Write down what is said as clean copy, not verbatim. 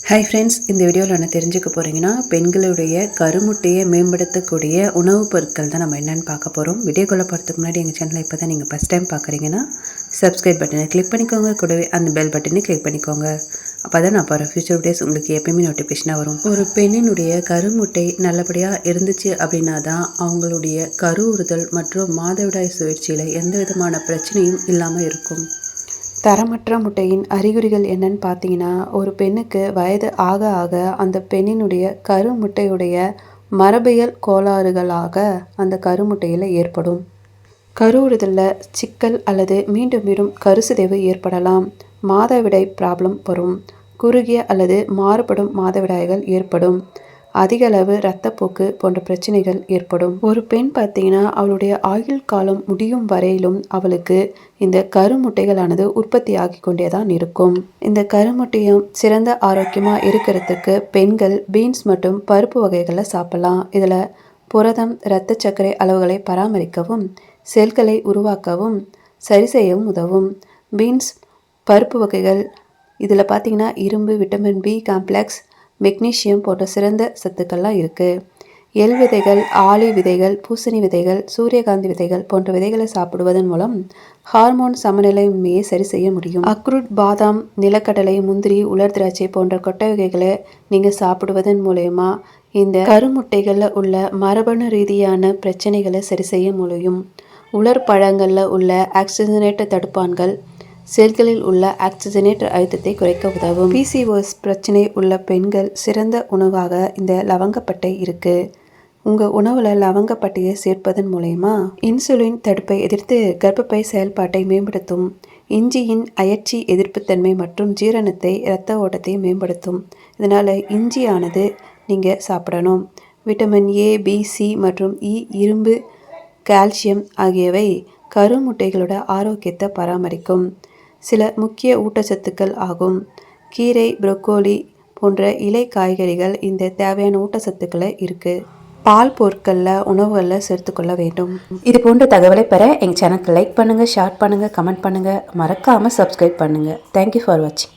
Hi friends, இந்த வீடியோவில் என்ன தெரிஞ்சுக்க போகிறீங்கன்னா, பெண்களுடைய கருமுட்டையை மேம்படுத்தக்கூடிய உணவுப் பொருட்கள் தான் நம்ம என்னென்னு பார்க்க போகிறோம். வீடியோக்குள்ளே போகிறதுக்கு முன்னாடி எங்கள் சேனலை இப்போ தான் நீங்கள் ஃபஸ்ட் டைம் பார்க்குறீங்கன்னா சப்ஸ்கிரைப் பட்டனை கிளிக் பண்ணிக்கோங்க. கூடவே அந்த பெல் பட்டனை கிளிக் பண்ணிக்கோங்க. அப்போ தான் நான் போகிற ஃபியூச்சர் வீடியோஸ் உங்களுக்கு எப்பயுமே நோட்டிஃபிகேஷனாக வரும். ஒரு பெண்ணினுடைய கருமுட்டை நல்லபடியாக இருந்துச்சு அப்படின்னா தான் அவங்களுடைய கருவுறுதல் மற்றும் மாதவிடாய் சுழற்சியில் எந்த விதமான பிரச்சனையும் இல்லாமல் இருக்கும். தரமற்ற முட்டையின் அறிகுறிகள் என்னன்னு பார்த்தீங்கன்னா, ஒரு பெண்ணுக்கு வயது ஆக ஆக அந்த பெண்ணினுடைய கருமுட்டையுடைய மரபியல் கோளாறுகளாக அந்த கருமுட்டையில் ஏற்படும். கருவுறுதலில் சிக்கல் அல்லது மீண்டும் மீண்டும் கருச்சிதைவு ஏற்படலாம். மாதவிடாய் ப்ராப்ளம் வரும். குறுகிய அல்லது மாறுபடும் மாதவிடாய்கள் ஏற்படும். அதிகளவு இரத்தப்போக்கு போன்ற பிரச்சனைகள் ஏற்படும். ஒரு பெண் பார்த்தீங்கன்னா, அவளுடைய ஆயுள் காலம் முடியும் வரையிலும் அவளுக்கு இந்த கருமுட்டைகளானது உற்பத்தி ஆகி கொண்டே தான் இருக்கும். இந்த கருமுட்டையும் சிறந்த ஆரோக்கியமாக இருக்கிறதுக்கு பெண்கள் பீன்ஸ் மற்றும் பருப்பு வகைகளை சாப்பிடலாம். இதில் புரதம் இரத்த சர்க்கரை அளவுகளை பராமரிக்கவும், செல்களை உருவாக்கவும் சரி செய்யவும் உதவும். பீன்ஸ் பருப்பு வகைகள் இதில் பார்த்தீங்கன்னா இரும்பு, விட்டமின் பி காம்ப்ளெக்ஸ், மெக்னீசியம் போன்ற சிறந்த சத்துக்கள்லாம் இருக்குது. எள் விதைகள், ஆளி விதைகள், பூசணி விதைகள், சூரியகாந்தி விதைகள் போன்ற விதைகளை சாப்பிடுவதன் மூலம் ஹார்மோன் சமநிலையின்மையை சரி செய்ய முடியும். அக்ரூட், பாதாம், நிலக்கடலை, முந்திரி, உலர் திராட்சை போன்ற கொட்டை வகைகளை நீங்கள் சாப்பிடுவதன் மூலயமா இந்த கருமுட்டைகளில் உள்ள மரபணு ரீதியான பிரச்சனைகளை சரி செய்ய முடியும். உலர் பழங்களில் உள்ள ஆக்சிஜனேற்ற தடுப்பான்கள் செல்களில் உள்ள ஆக்சிஜனேற்ற அழுத்தத்தை குறைக்க உதவும். பிசிஓஎஸ் பிரச்சனை உள்ள பெண்கள் சிறந்த உணவாக இந்த லவங்கப்பட்டை இருக்குது. உங்கள் உணவில் லவங்கப்பட்டையை சேர்ப்பதன் மூலயமா இன்சுலின் தடுப்பை எதிர்த்து கர்ப்பப்பை செயல்பாட்டை மேம்படுத்தும். இஞ்சியின் அயற்சி எதிர்ப்புத்தன்மை மற்றும் ஜீரணத்தை இரத்த ஓட்டத்தை மேம்படுத்தும். இதனால் இஞ்சியானது நீங்கள் சாப்பிடணும். விட்டமின் ஏ, பி, சி மற்றும் இ, இரும்பு, கால்சியம் ஆகியவை கருமுட்டைகளோட ஆரோக்கியத்தை பராமரிக்கும் சில முக்கிய ஊட்டச்சத்துக்கள் ஆகும். கீரை, புரோக்கோலி போன்ற இலை காய்கறிகள் இந்த தேவையான ஊட்டச்சத்துக்களை இருக்குது. பால் பொருட்களில் உணவுகளில் சேர்த்துக்கொள்ள வேண்டும். இது போன்ற தகவலை பெற எங்கள் சேனலுக்கு லைக் பண்ணுங்கள், ஷேர் பண்ணுங்கள், கமெண்ட் பண்ணுங்கள், மறக்காமல் சப்ஸ்கிரைப் பண்ணுங்கள். தேங்க்யூ ஃபார் வாட்சிங்.